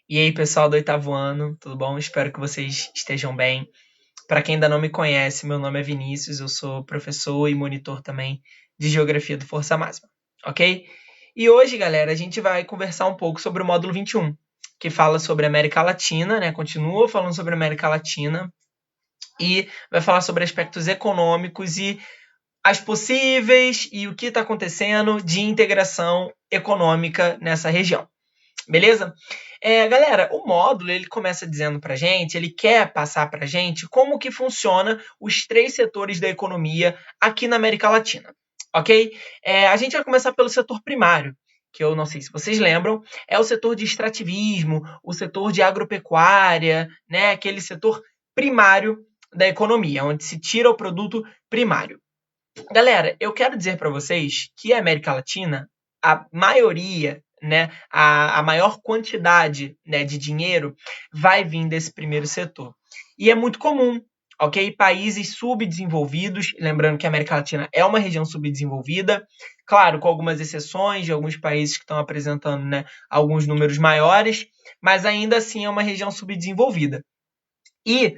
E aí, pessoal do oitavo ano, tudo bom? Espero que vocês estejam bem. Para quem ainda não me conhece, meu nome é Vinícius, eu sou professor e monitor também de Geografia do Força Máxima, ok? E hoje, galera, a gente vai conversar um pouco sobre o módulo 21, que fala sobre a América Latina, né? Continua falando sobre a América Latina e vai falar sobre aspectos econômicos e as possíveis e o que está acontecendo de integração econômica nessa região. Beleza? Galera, o módulo ele começa dizendo para gente, ele quer passar para gente como que funciona os três setores da economia aqui na América Latina, ok? A gente vai começar pelo setor primário, que eu não sei se vocês lembram, é o setor de extrativismo, o setor de agropecuária, né? Aquele setor primário da economia, onde se tira o produto primário. Galera, eu quero dizer para vocês que a América Latina, a maioria, né, a maior quantidade, né, de dinheiro vai vir desse primeiro setor. E é muito comum, ok? Países subdesenvolvidos, lembrando que a América Latina é uma região subdesenvolvida, claro, com algumas exceções de alguns países que estão apresentando, né, alguns números maiores, mas ainda assim é uma região subdesenvolvida. E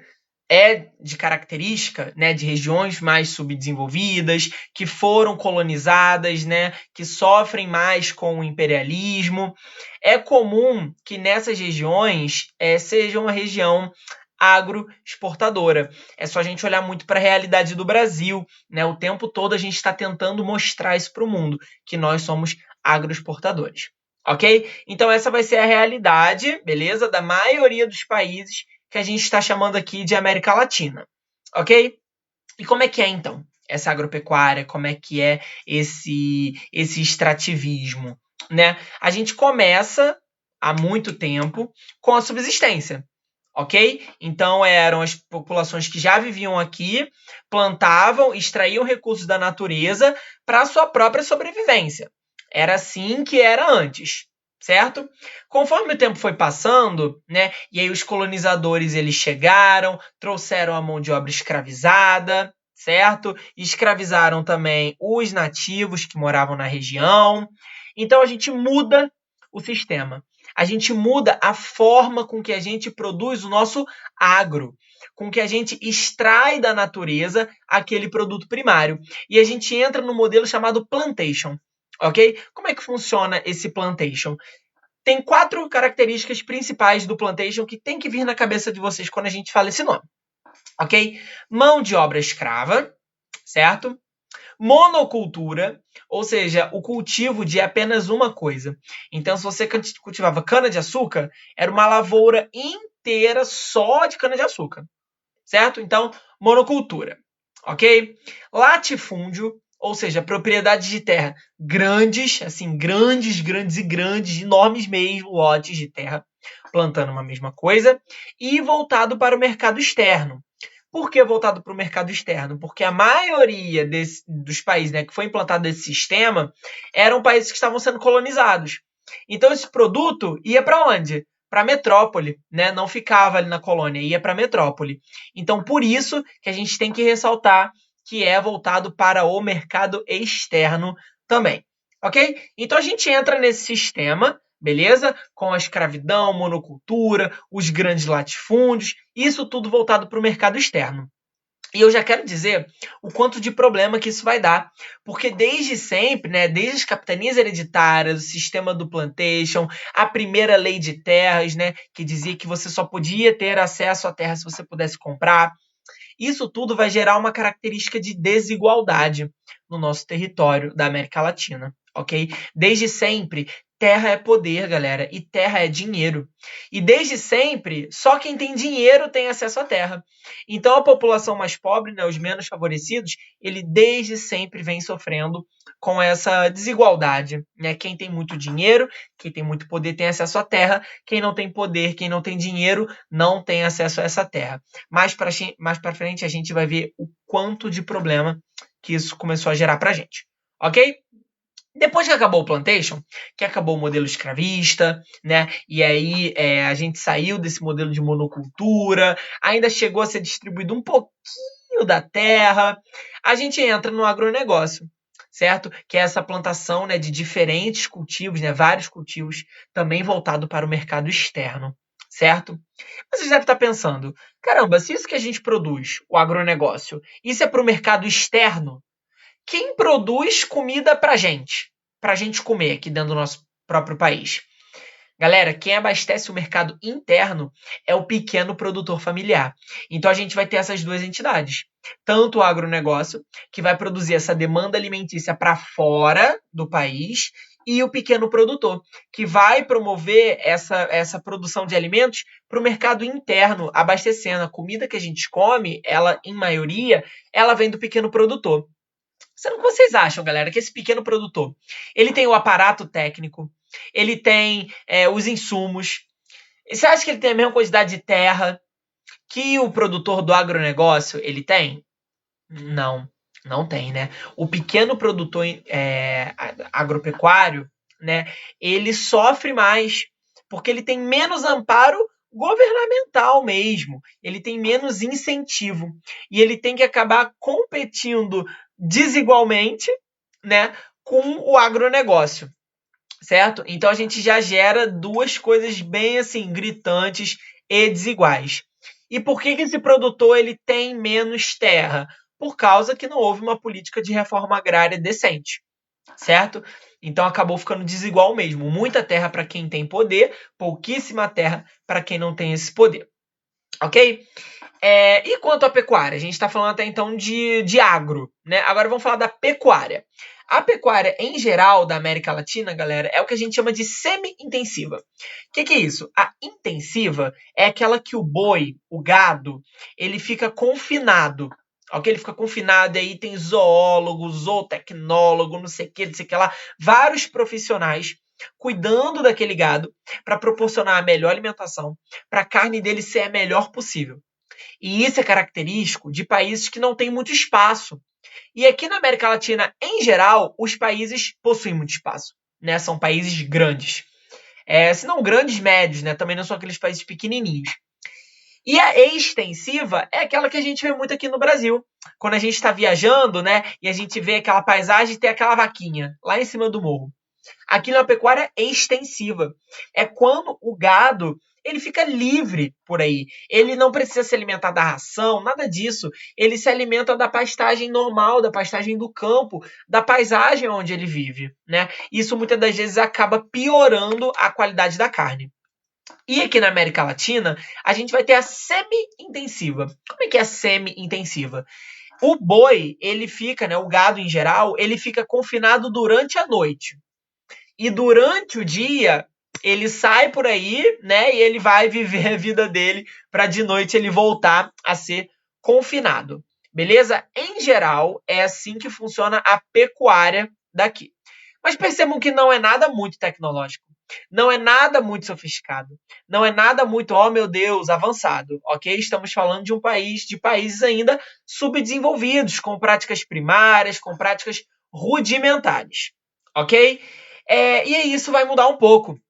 é de característica, né, de regiões mais subdesenvolvidas, que foram colonizadas, né, que sofrem mais com o imperialismo. É comum que nessas regiões seja uma região agroexportadora. É só a gente olhar muito para a realidade do Brasil, né? O tempo todo a gente está tentando mostrar isso para o mundo, que nós somos agroexportadores. Ok? Então essa vai ser a realidade, beleza? Da maioria dos países que a gente está chamando aqui de América Latina, ok? E como é que é, então, essa agropecuária? Como é que é esse extrativismo, né? A gente começa, há muito tempo, com a subsistência, ok? Então, eram as populações que já viviam aqui, plantavam, extraíam recursos da natureza para a sua própria sobrevivência. Era assim que era antes, certo? Conforme o tempo foi passando, né, e aí os colonizadores eles chegaram, trouxeram a mão de obra escravizada, certo? E escravizaram também os nativos que moravam na região. Então a gente muda o sistema. A gente muda a forma com que a gente produz o nosso agro, com que a gente extrai da natureza aquele produto primário. E a gente entra no modelo chamado plantation. Ok? Como é que funciona esse plantation? Tem 4 características principais do plantation que tem que vir na cabeça de vocês quando a gente fala esse nome. Ok? Mão de obra escrava, certo? Monocultura, ou seja, o cultivo de apenas uma coisa. Então, se você cultivava cana-de-açúcar, era uma lavoura inteira só de cana-de-açúcar, certo? Então, monocultura, ok? Latifúndio, ou seja, propriedades de terra grandes, assim, grandes, enormes mesmo, lotes de terra, plantando uma mesma coisa, e voltado para o mercado externo. Por que voltado para o mercado externo? Porque a maioria dos países, né, que foi implantado esse sistema eram países que estavam sendo colonizados. Então esse produto ia para onde? Para a metrópole, né? Não ficava ali na colônia, ia para a metrópole. Então por isso que a gente tem que ressaltar que é voltado para o mercado externo também, ok? Então a gente entra nesse sistema, beleza? Com a escravidão, monocultura, os grandes latifúndios, isso tudo voltado para o mercado externo. E eu já quero dizer o quanto de problema que isso vai dar, porque desde sempre, né, desde as capitanias hereditárias, o sistema do plantation, a primeira lei de terras, né, que dizia que você só podia ter acesso à terra se você pudesse comprar, isso tudo vai gerar uma característica de desigualdade no nosso território da América Latina, ok? Desde sempre, terra é poder, galera, e terra é dinheiro. E desde sempre, só quem tem dinheiro tem acesso à terra. Então a população mais pobre, né, os menos favorecidos, ele desde sempre vem sofrendo com essa desigualdade, né? Quem tem muito dinheiro, quem tem muito poder tem acesso à terra, quem não tem poder, quem não tem dinheiro, não tem acesso a essa terra. Mais para frente a gente vai ver o quanto de problema que isso começou a gerar para a gente, ok? Depois que acabou o plantation, que acabou o modelo escravista, né? E aí a gente saiu desse modelo de monocultura, ainda chegou a ser distribuído um pouquinho da terra, a gente entra no agronegócio, certo? Que é essa plantação, né, de diferentes cultivos, né, vários cultivos, também voltado para o mercado externo, certo? Mas você deve estar pensando, caramba, se isso que a gente produz, o agronegócio, isso é para o mercado externo, quem produz comida para gente comer aqui dentro do nosso próprio país? Galera, quem abastece o mercado interno é o pequeno produtor familiar. Então a gente vai ter essas duas entidades. Tanto o agronegócio, que vai produzir essa demanda alimentícia para fora do país, e o pequeno produtor, que vai promover essa produção de alimentos para o mercado interno, abastecendo a comida que a gente come, ela, em maioria, ela vem do pequeno produtor. O que vocês acham, galera, que esse pequeno produtor, ele tem o aparato técnico, ele tem os insumos, você acha que ele tem a mesma quantidade de terra que o produtor do agronegócio ele tem? Não, não tem, né? O pequeno produtor agropecuário, né, ele sofre mais, porque ele tem menos amparo governamental mesmo, ele tem menos incentivo, e ele tem que acabar competindo desigualmente, né, com o agronegócio, certo? Então a gente já gera duas coisas bem assim gritantes e desiguais. E por que esse produtor ele tem menos terra? Por causa que não houve uma política de reforma agrária decente, certo? Então acabou ficando desigual mesmo. Muita terra para quem tem poder, pouquíssima terra para quem não tem esse poder. Ok? E quanto à pecuária? A gente está falando até então de agro, né? Agora vamos falar da pecuária. A pecuária, em geral, da América Latina, galera, é o que a gente chama de semi-intensiva. O que é isso? A intensiva é aquela que o boi, o gado, ele fica confinado. Ok? Ele fica confinado, e aí tem zoólogo, zootecnólogo, não sei o que lá, vários profissionais cuidando daquele gado para proporcionar a melhor alimentação, para a carne dele ser a melhor possível. E isso é característico de países que não têm muito espaço. E aqui na América Latina, em geral, os países possuem muito espaço, né? São países grandes. Se não grandes, médios, né? Também não são aqueles países pequenininhos. E a extensiva é aquela que a gente vê muito aqui no Brasil. Quando a gente está viajando, né? E a gente vê aquela paisagem e tem aquela vaquinha lá em cima do morro. Aqui na pecuária extensiva. É quando o gado ele fica livre por aí. Ele não precisa se alimentar da ração, nada disso. Ele se alimenta da pastagem normal, da pastagem do campo, da paisagem onde ele vive, né? Isso muitas das vezes acaba piorando a qualidade da carne. E aqui na América Latina, a gente vai ter a semi-intensiva. Como é que é a semi-intensiva? O boi, ele fica, né, o gado em geral, ele fica confinado durante a noite. E durante o dia, ele sai por aí, né? E ele vai viver a vida dele para de noite ele voltar a ser confinado. Beleza? Em geral, é assim que funciona a pecuária daqui. Mas percebam que não é nada muito tecnológico. Não é nada muito sofisticado. Não é nada muito, oh meu Deus, avançado. Ok? Estamos falando de países ainda subdesenvolvidos, com práticas primárias, com práticas rudimentares. Ok? E aí isso vai mudar um pouco.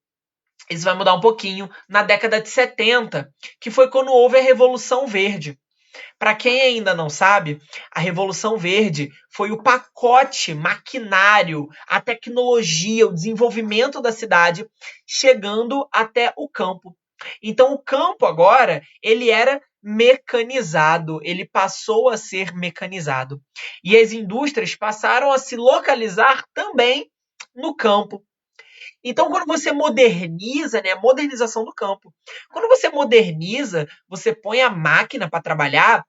Isso vai mudar um pouquinho na década de 70, que foi quando houve a Revolução Verde. Para quem ainda não sabe, a Revolução Verde foi o pacote maquinário, a tecnologia, o desenvolvimento da cidade chegando até o campo. Então o campo agora, ele era mecanizado, ele passou a ser mecanizado. E as indústrias passaram a se localizar também no campo. Então, quando você moderniza, né, a modernização do campo. Quando você moderniza, você põe a máquina para trabalhar,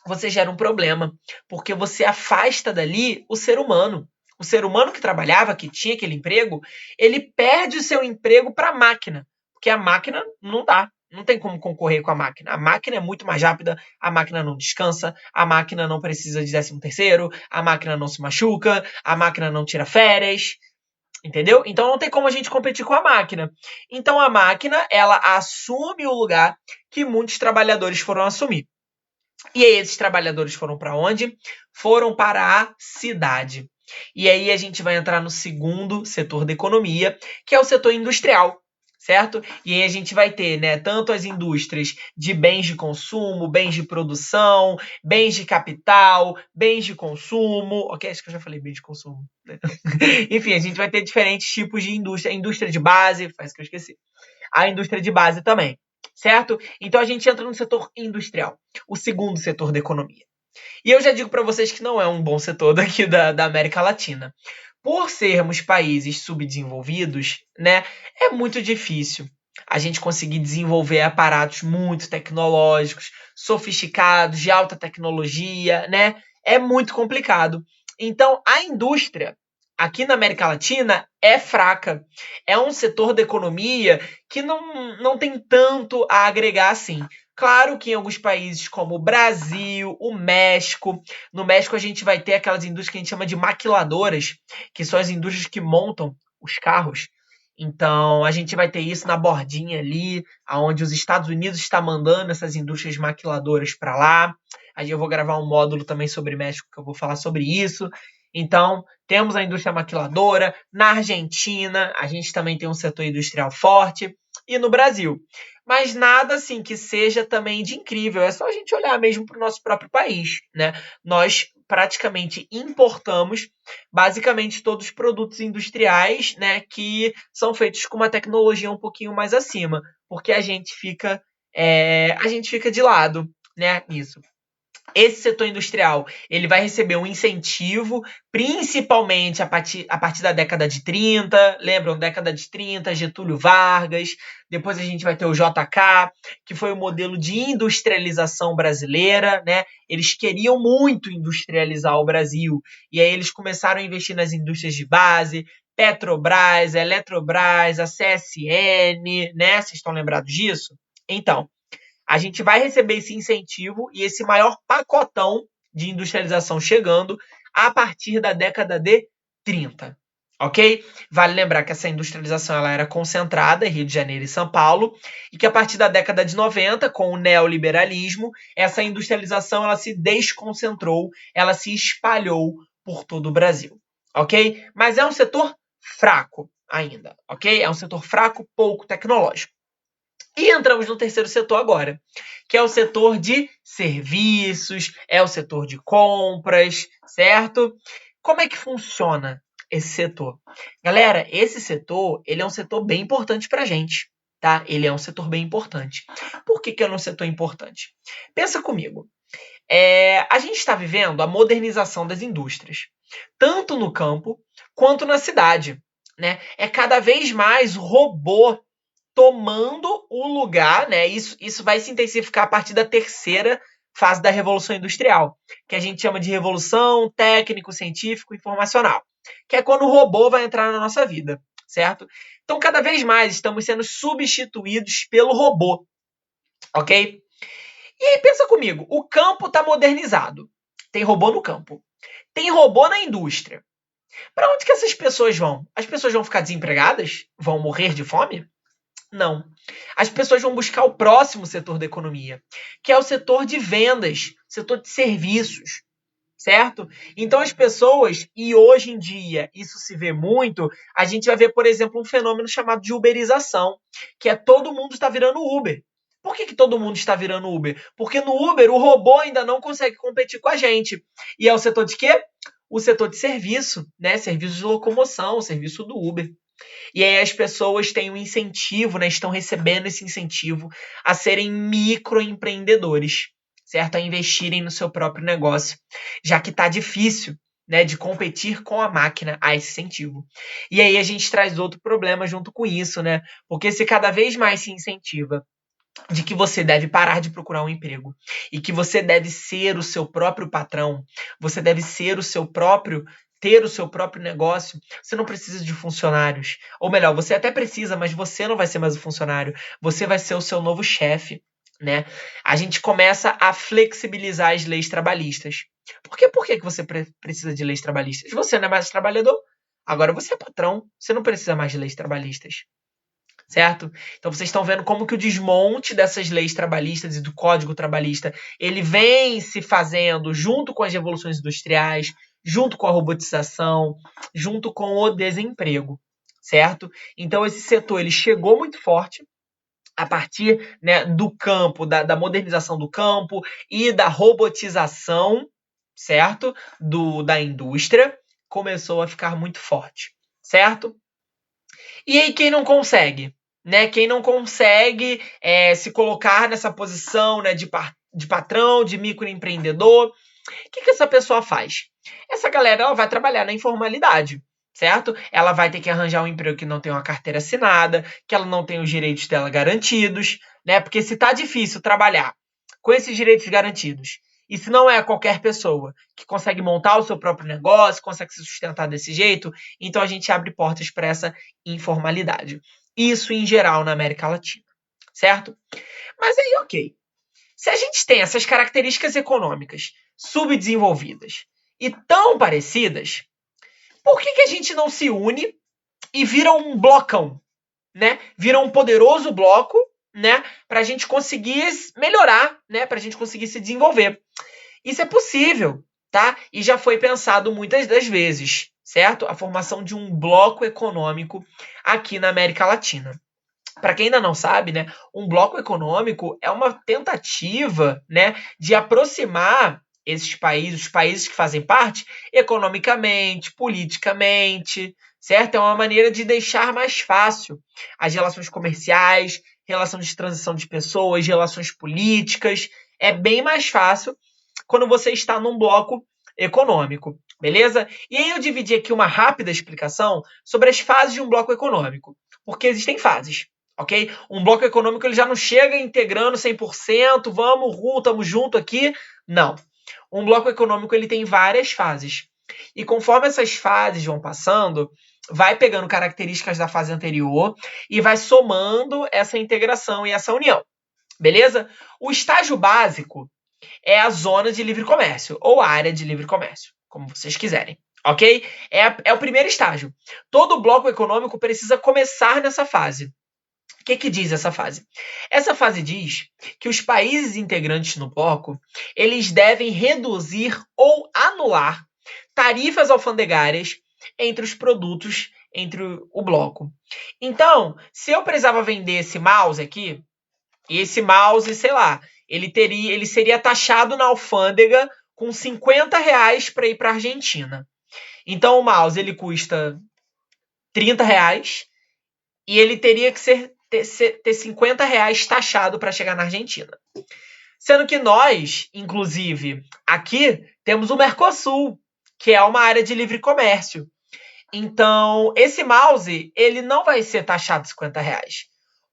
você gera um problema, porque você afasta dali o ser humano. O ser humano que trabalhava, que tinha aquele emprego, ele perde o seu emprego para a máquina, porque a máquina não dá. Não tem como concorrer com a máquina. A máquina é muito mais rápida, a máquina não descansa, a máquina não precisa de 13º, a máquina não se machuca, a máquina não tira férias. Entendeu? Então não tem como a gente competir com a máquina. Então a máquina, ela assume o lugar que muitos trabalhadores foram assumir. E aí esses trabalhadores foram para onde? Foram para a cidade. E aí a gente vai entrar no segundo setor da economia, que é o setor industrial, certo? E aí a gente vai ter, né, tanto as indústrias de bens de consumo, bens de produção, bens de capital, bens de consumo, ok? Acho que eu já falei bens de consumo, né? Enfim, a gente vai ter diferentes tipos de indústria. A indústria de base, faz que eu esqueci. A indústria de base também, certo? Então a gente entra no setor industrial, o segundo setor da economia. E eu já digo para vocês que não é um bom setor daqui da América Latina. Por sermos países subdesenvolvidos, né, é muito difícil a gente conseguir desenvolver aparatos muito tecnológicos, sofisticados, de alta tecnologia, né? É muito complicado. Então, a indústria aqui na América Latina é fraca. É um setor da economia que não tem tanto a agregar assim. Claro que em alguns países como o Brasil, o México, no México a gente vai ter aquelas indústrias que a gente chama de maquiladoras, que são as indústrias que montam os carros. Então a gente vai ter isso na bordinha ali, aonde os Estados Unidos está mandando essas indústrias maquiladoras para lá. Aí eu vou gravar um módulo também sobre México que eu vou falar sobre isso. Então, temos a indústria maquiladora. Na Argentina, a gente também tem um setor industrial forte. E no Brasil. Mas nada assim que seja também de incrível. É só a gente olhar mesmo para o nosso próprio país, né? Nós praticamente importamos basicamente todos os produtos industriais, né, que são feitos com uma tecnologia um pouquinho mais acima, porque a gente fica de lado, né, nisso. Esse setor industrial ele vai receber um incentivo, principalmente a partir da década de 30. Lembram? Década de 30, Getúlio Vargas. Depois a gente vai ter o JK, que foi o modelo de industrialização brasileira, né? Eles queriam muito industrializar o Brasil. E aí eles começaram a investir nas indústrias de base, Petrobras, Eletrobras, a CSN, né? Vocês estão lembrados disso? Então, a gente vai receber esse incentivo e esse maior pacotão de industrialização chegando a partir da década de 30. Ok? Vale lembrar que essa industrialização ela era concentrada em Rio de Janeiro e São Paulo e que a partir da década de 90, com o neoliberalismo, essa industrialização ela se desconcentrou, ela se espalhou por todo o Brasil. Ok? Mas é um setor fraco ainda. Ok? É um setor fraco, pouco tecnológico. E entramos no terceiro setor agora, que é o setor de serviços, é o setor de compras, certo? Como é que funciona esse setor? Galera, esse setor, ele é um setor bem importante para a gente, tá? Ele é um setor bem importante. Por que é um setor importante? Pensa comigo. A gente está vivendo a modernização das indústrias, tanto no campo quanto na cidade, né? É cada vez mais robô tomando o lugar, né? Isso vai se intensificar a partir da terceira fase da Revolução Industrial, que a gente chama de Revolução Técnico-Científico Informacional, que é quando o robô vai entrar na nossa vida, certo? Então, cada vez mais estamos sendo substituídos pelo robô, ok? E aí, pensa comigo, o campo está modernizado, tem robô no campo, tem robô na indústria. Para onde que essas pessoas vão? As pessoas vão ficar desempregadas? Vão morrer de fome? Não. As pessoas vão buscar o próximo setor da economia, que é o setor de vendas, setor de serviços, certo? Então as pessoas, e hoje em dia isso se vê muito, a gente vai ver, por exemplo, um fenômeno chamado de uberização, que é todo mundo está virando Uber. Por que todo mundo está virando Uber? Porque no Uber o robô ainda não consegue competir com a gente. E é o setor de quê? O setor de serviço, né? Serviço de locomoção, o serviço do Uber. E aí as pessoas têm um incentivo, né? Estão recebendo esse incentivo a serem microempreendedores, certo? A investirem no seu próprio negócio, já que está difícil, né, de competir com a máquina a esse incentivo. E aí a gente traz outro problema junto com isso, né? Porque se cada vez mais se incentiva de que você deve parar de procurar um emprego e que você deve ser o seu próprio patrão, você deve ser o seu próprio, ter o seu próprio negócio, você não precisa de funcionários. Ou melhor, você até precisa, mas você não vai ser mais o funcionário, você vai ser o seu novo chefe, né? A gente começa a flexibilizar as leis trabalhistas. Por que você precisa de leis trabalhistas? Você não é mais trabalhador, agora você é patrão, você não precisa mais de leis trabalhistas. Certo? Então vocês estão vendo como que o desmonte dessas leis trabalhistas e do Código Trabalhista, ele vem se fazendo junto com as revoluções industriais, junto com a robotização, junto com o desemprego, certo? Então, esse setor ele chegou muito forte a partir, né, do campo, da modernização do campo e da robotização, certo? Da indústria, começou a ficar muito forte, certo? E aí quem não consegue? Né? Quem não consegue se colocar nessa posição, né, de patrão, de microempreendedor, o que essa pessoa faz? Essa galera ela vai trabalhar na informalidade, certo? Ela vai ter que arranjar um emprego que não tem uma carteira assinada, que ela não tem os direitos dela garantidos, né? Porque se tá difícil trabalhar com esses direitos garantidos, e se não é qualquer pessoa que consegue montar o seu próprio negócio, consegue se sustentar desse jeito, então a gente abre portas para essa informalidade. Isso em geral na América Latina, certo? Mas aí, ok. Se a gente tem essas características econômicas subdesenvolvidas e tão parecidas, por que a gente não se une e vira um blocão, né? Vira um poderoso bloco, né? Para a gente conseguir melhorar, né? Para a gente conseguir se desenvolver. Isso é possível, tá? E já foi pensado muitas das vezes, certo? A formação de um bloco econômico aqui na América Latina. Para quem ainda não sabe, né, um bloco econômico é uma tentativa, né, de aproximar esses países, os países que fazem parte, economicamente, politicamente, certo? É uma maneira de deixar mais fácil as relações comerciais, relação de transição de pessoas, relações políticas. É bem mais fácil quando você está num bloco econômico, beleza? E aí eu dividi aqui uma rápida explicação sobre as fases de um bloco econômico, porque existem fases. Ok? Um bloco econômico ele já não chega integrando 100%, vamos, estamos junto aqui. Não. Um bloco econômico ele tem várias fases. E conforme essas fases vão passando, vai pegando características da fase anterior e vai somando essa integração e essa união. Beleza? O estágio básico é a zona de livre comércio, ou a área de livre comércio, como vocês quiserem. Ok? É o primeiro estágio. Todo bloco econômico precisa começar nessa fase. O que diz essa fase? Essa fase diz que os países integrantes no bloco eles devem reduzir ou anular tarifas alfandegárias entre os produtos entre o bloco. Então, se eu precisava vender esse mouse aqui, e esse mouse, sei lá, ele seria taxado na alfândega com R$ 50 para ir para a Argentina. Então, o mouse ele custa R$ 30 e ele teria que ter R$ 50 taxado para chegar na Argentina. Sendo que nós, inclusive, aqui temos o Mercosul, que é uma área de livre comércio. Então, esse mouse, ele não vai ser taxado R$ 50.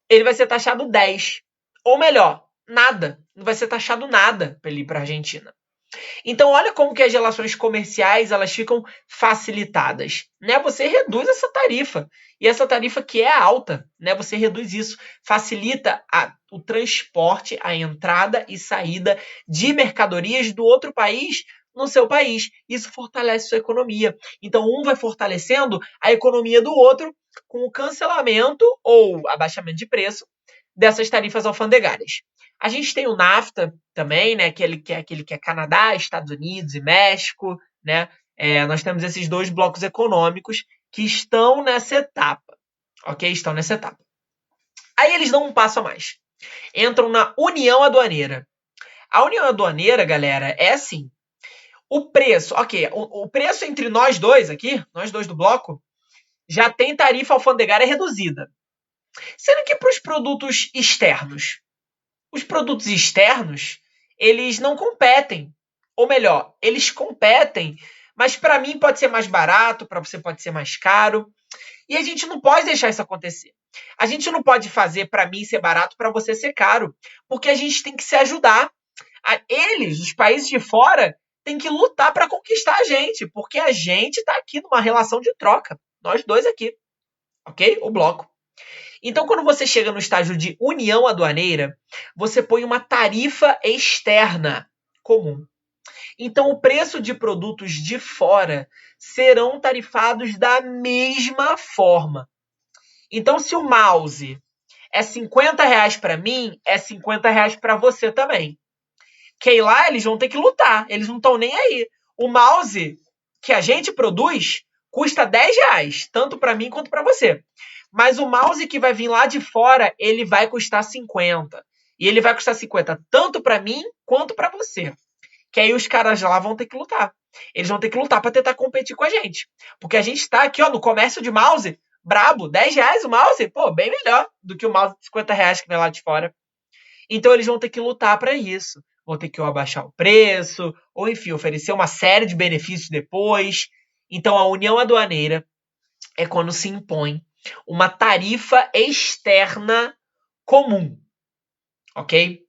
Ele vai ser taxado 10. Ou melhor, nada. Não vai ser taxado nada para ele ir para a Argentina. Então, olha como que as relações comerciais elas ficam facilitadas, né? Você reduz essa tarifa, e essa tarifa que é alta, né? Você reduz isso, facilita o transporte, a entrada e saída de mercadorias do outro país no seu país. Isso fortalece sua economia. Então, um vai fortalecendo a economia do outro com o cancelamento ou abaixamento de preço dessas tarifas alfandegárias. A gente tem o NAFTA também, né? Aquele que é Canadá, Estados Unidos e México, né? Nós temos esses dois blocos econômicos que estão nessa etapa, ok? Estão nessa etapa. Aí eles dão um passo a mais. Entram na União Aduaneira. A União Aduaneira, galera, é assim. O preço, ok, o preço entre nós dois aqui, nós dois do bloco, já tem tarifa alfandegária reduzida. Sendo que para os produtos externos, os produtos externos, eles não competem. Ou melhor, eles competem, mas para mim pode ser mais barato, para você pode ser mais caro. E a gente não pode deixar isso acontecer. A gente não pode fazer para mim ser barato, para você ser caro. Porque a gente tem que se ajudar. Eles, os países de fora, têm que lutar para conquistar a gente. Porque a gente está aqui numa relação de troca. Nós dois aqui. Ok? O bloco. Então, quando você chega no estágio de união aduaneira, você põe uma tarifa externa comum. Então, o preço de produtos de fora serão tarifados da mesma forma. Então, se o mouse é R$ 50 para mim, é R$ 50 para você também. Que aí lá eles vão ter que lutar, eles não estão nem aí. O mouse que a gente produz custa R$10, tanto para mim quanto para você. Mas o mouse que vai vir lá de fora, ele vai custar 50. E ele vai custar 50 tanto para mim quanto para você. Que aí os caras lá vão ter que lutar. Eles vão ter que lutar para tentar competir com a gente. Porque a gente tá aqui, ó, no comércio de mouse, brabo, R$10 o mouse, pô, bem melhor do que o mouse de R$50 que vem lá de fora. Então eles vão ter que lutar para isso. Vão ter que ou abaixar o preço, ou enfim, oferecer uma série de benefícios depois. Então a união aduaneira é quando se impõe uma tarifa externa comum, ok?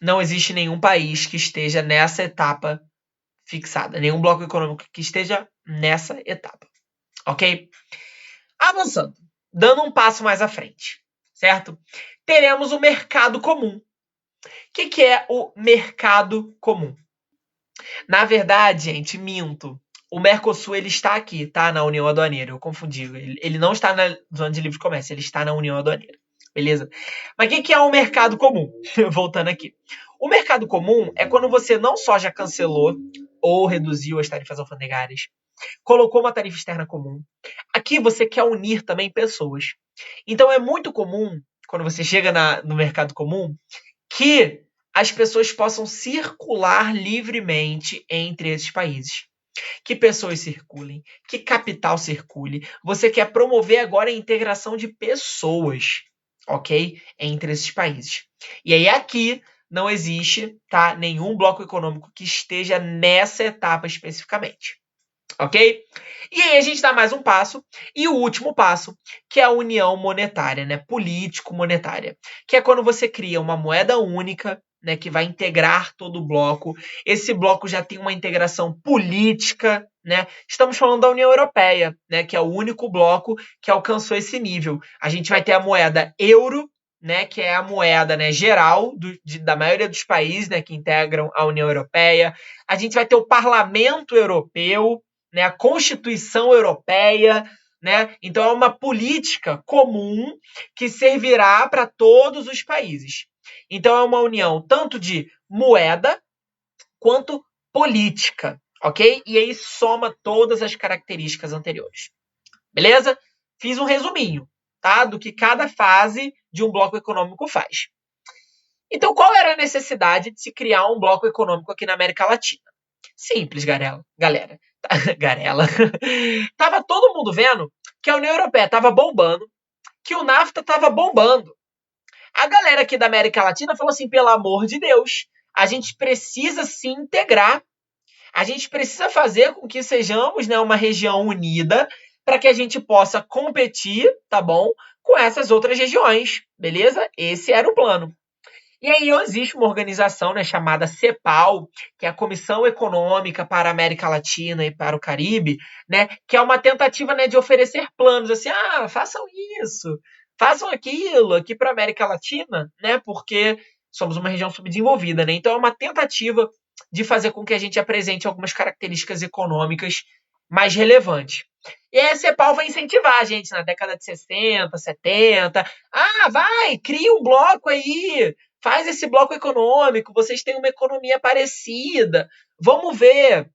Não existe nenhum país que esteja nessa etapa fixada, nenhum bloco econômico que esteja nessa etapa, ok? Avançando, dando um passo mais à frente, certo? Teremos o mercado comum. O que é o mercado comum? Na verdade, gente, minto. O Mercosul, ele está aqui, tá? Na União Aduaneira. Eu confundi. Ele não está na Zona de Livre Comércio, ele está na União Aduaneira. Beleza? Mas o que é o mercado comum? Voltando aqui. O mercado comum é quando você não só já cancelou ou reduziu as tarifas alfandegárias, colocou uma tarifa externa comum. Aqui você quer unir também pessoas. Então é muito comum, quando você chega no mercado comum, que as pessoas possam circular livremente entre esses países. Que pessoas circulem, que capital circule. Você quer promover agora a integração de pessoas, ok? Entre esses países. E aí aqui não existe, tá, nenhum bloco econômico que esteja nessa etapa especificamente. Ok? E aí a gente dá mais um passo, e o último passo, que é a união monetária, né? Político-monetária, que é quando você cria uma moeda única, né, que vai integrar todo o bloco. Esse bloco já tem uma integração política, né? Estamos falando da União Europeia, né, que é o único bloco que alcançou esse nível. A gente vai ter a moeda euro, né, que é a moeda, né, geral da maioria dos países, né, que integram a União Europeia. A gente vai ter o Parlamento Europeu, né, a Constituição Europeia, né? Então é uma política comum que servirá para todos os países. Então é uma união tanto de moeda quanto política, ok? E aí soma todas as características anteriores. Beleza? Fiz um resuminho, tá? Do que cada fase de um bloco econômico faz. Então, qual era a necessidade de se criar um bloco econômico aqui na América Latina? Simples, galera. Garela. Tava todo mundo vendo que a União Europeia tava bombando, que o NAFTA tava bombando. A galera aqui da América Latina falou assim, pelo amor de Deus, a gente precisa se integrar. A gente precisa fazer com que sejamos, né, uma região unida para que a gente possa competir, tá bom, com essas outras regiões, beleza? Esse era o plano. E aí existe uma organização, né, chamada CEPAL, que é a Comissão Econômica para a América Latina e para o Caribe, né, que é uma tentativa, né, de oferecer planos, assim, façam isso, façam aquilo aqui para a América Latina, né, porque somos uma região subdesenvolvida, né, então é uma tentativa de fazer com que a gente apresente algumas características econômicas mais relevantes. E aí a CEPAL vai incentivar a gente na década de 60, 70, vai, cria um bloco aí, faz esse bloco econômico, vocês têm uma economia parecida, vamos ver.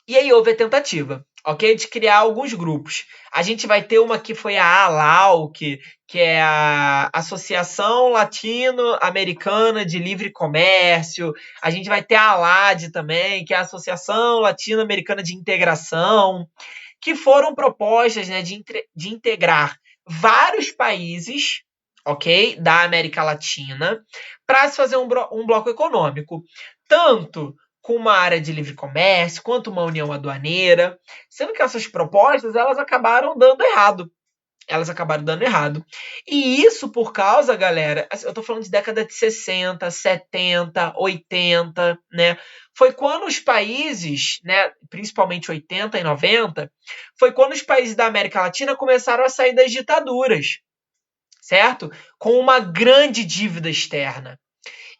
E aí houve a tentativa, ok? De criar alguns grupos. A gente vai ter uma que foi a ALAU, que é a Associação Latino-Americana de Livre Comércio. A gente vai ter a ALAD também, que é a Associação Latino-Americana de Integração, que foram propostas, né, de integrar vários países, ok, da América Latina, para se fazer um bloco econômico, tanto com uma área de livre comércio, quanto uma união aduaneira, sendo que essas propostas, elas acabaram dando errado. E isso por causa, galera, eu tô falando de década de 60, 70, 80, né? Foi quando os países, né, principalmente 80 e 90, foi quando os países da América Latina começaram a sair das ditaduras, certo? Com uma grande dívida externa.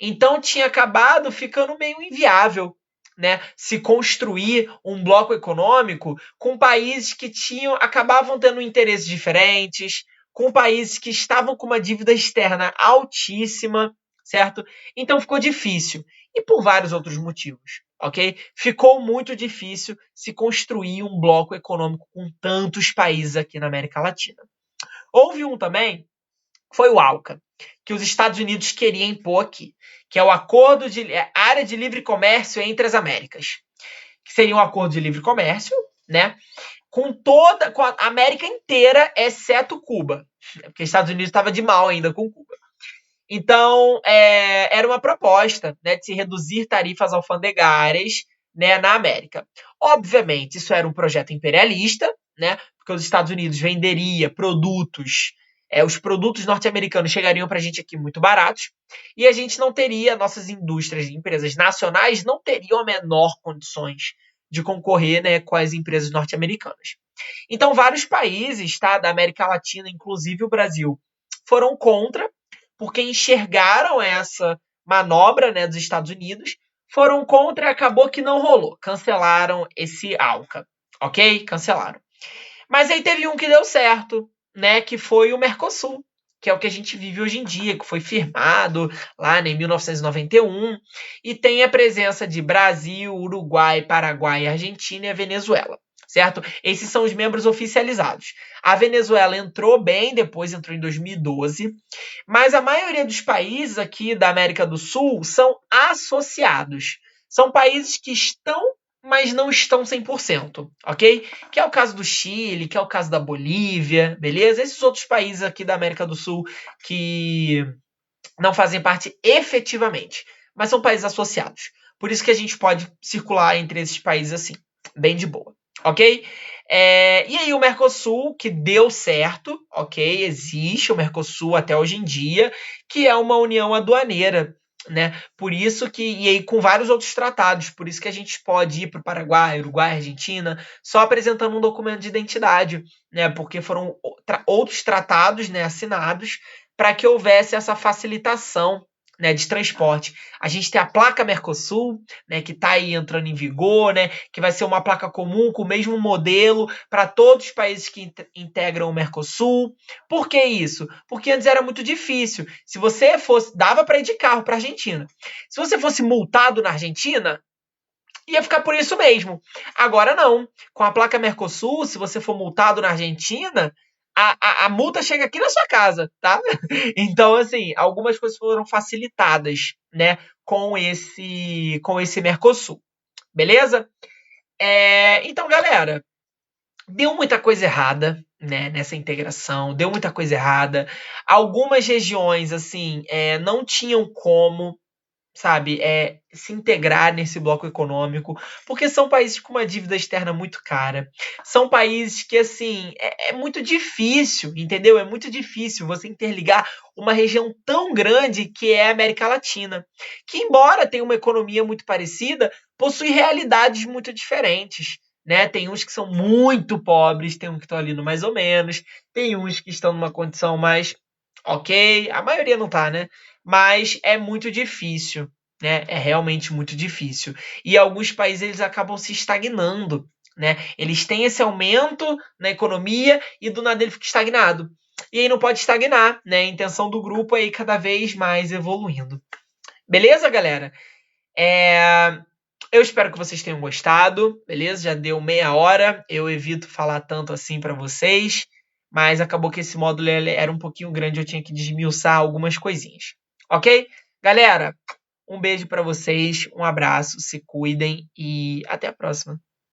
Então tinha acabado ficando meio inviável, né, se construir um bloco econômico com países que acabavam tendo interesses diferentes, com países que estavam com uma dívida externa altíssima, certo? Então ficou difícil. E por vários outros motivos. ok? Ficou muito difícil se construir um bloco econômico com tantos países aqui na América Latina. Houve um também, foi o ALCA, que os Estados Unidos queriam impor aqui, que é o Acordo de Área de Livre Comércio entre as Américas, que seria um acordo de livre comércio, né? Com a América inteira, exceto Cuba, porque os Estados Unidos estava de mal ainda com Cuba. Então, era uma proposta, né, de se reduzir tarifas alfandegárias, né, na América. Obviamente, isso era um projeto imperialista, né, porque os Estados Unidos venderia produtos, os produtos norte-americanos chegariam para a gente aqui muito baratos, e a gente não teria, nossas indústrias e empresas nacionais não teriam a menor condições de concorrer, né, com as empresas norte-americanas. Então, vários países, tá, da América Latina, inclusive o Brasil, foram contra, porque enxergaram essa manobra, né, dos Estados Unidos, foram contra e acabou que não rolou. Cancelaram esse ALCA, ok? Cancelaram. Mas aí teve um que deu certo, né, que foi o Mercosul, que é o que a gente vive hoje em dia, que foi firmado lá, né, em 1991, e tem a presença de Brasil, Uruguai, Paraguai, Argentina e a Venezuela, certo? Esses são os membros oficializados. A Venezuela entrou bem, depois entrou em 2012, mas a maioria dos países aqui da América do Sul são associados. São países que estão, mas não estão 100%, ok? Que é o caso do Chile, que é o caso da Bolívia, beleza? Esses outros países aqui da América do Sul que não fazem parte efetivamente, mas são países associados. Por isso que a gente pode circular entre esses países assim, bem de boa, ok? E aí o Mercosul, que deu certo, ok? Existe o Mercosul até hoje em dia, que é uma união aduaneira, né? Por isso que, e aí com vários outros tratados, por isso que a gente pode ir para o Paraguai, Uruguai, Argentina, só apresentando um documento de identidade, né? Porque foram outros tratados, né, assinados para que houvesse essa facilitação, né, de transporte. A gente tem a placa Mercosul, né, que está aí entrando em vigor, né, que vai ser uma placa comum com o mesmo modelo para todos os países que integram o Mercosul. Por que isso? Porque antes era muito difícil. Se você fosse, dava para ir de carro para a Argentina. Se você fosse multado na Argentina, ia ficar por isso mesmo. Agora não. Com a placa Mercosul, se você for multado na Argentina, a multa chega aqui na sua casa, tá? Então, assim, algumas coisas foram facilitadas, né, com esse Mercosul. Beleza? Então, galera, deu muita coisa errada, né, nessa integração, deu muita coisa errada. Algumas regiões, assim, não tinham como, sabe, se integrar nesse bloco econômico, porque são países com uma dívida externa muito cara. São países que, assim, é muito difícil, entendeu? É muito difícil você interligar uma região tão grande que é a América Latina, que, embora tenha uma economia muito parecida, possui realidades muito diferentes. Né? Tem uns que são muito pobres, tem uns que estão ali no mais ou menos, tem uns que estão numa condição mais ok, a maioria não tá, né? Mas é muito difícil, né? É realmente muito difícil. E alguns países eles acabam se estagnando, né? Eles têm esse aumento na economia e do nada ele fica estagnado. E aí não pode estagnar, né? A intenção do grupo é ir cada vez mais evoluindo. Beleza, galera? Eu espero que vocês tenham gostado, beleza? Já deu meia hora, eu evito falar tanto assim para vocês, mas acabou que esse módulo era um pouquinho grande, eu tinha que desmiuçar algumas coisinhas, ok? Galera, um beijo para vocês, um abraço, se cuidem e até a próxima.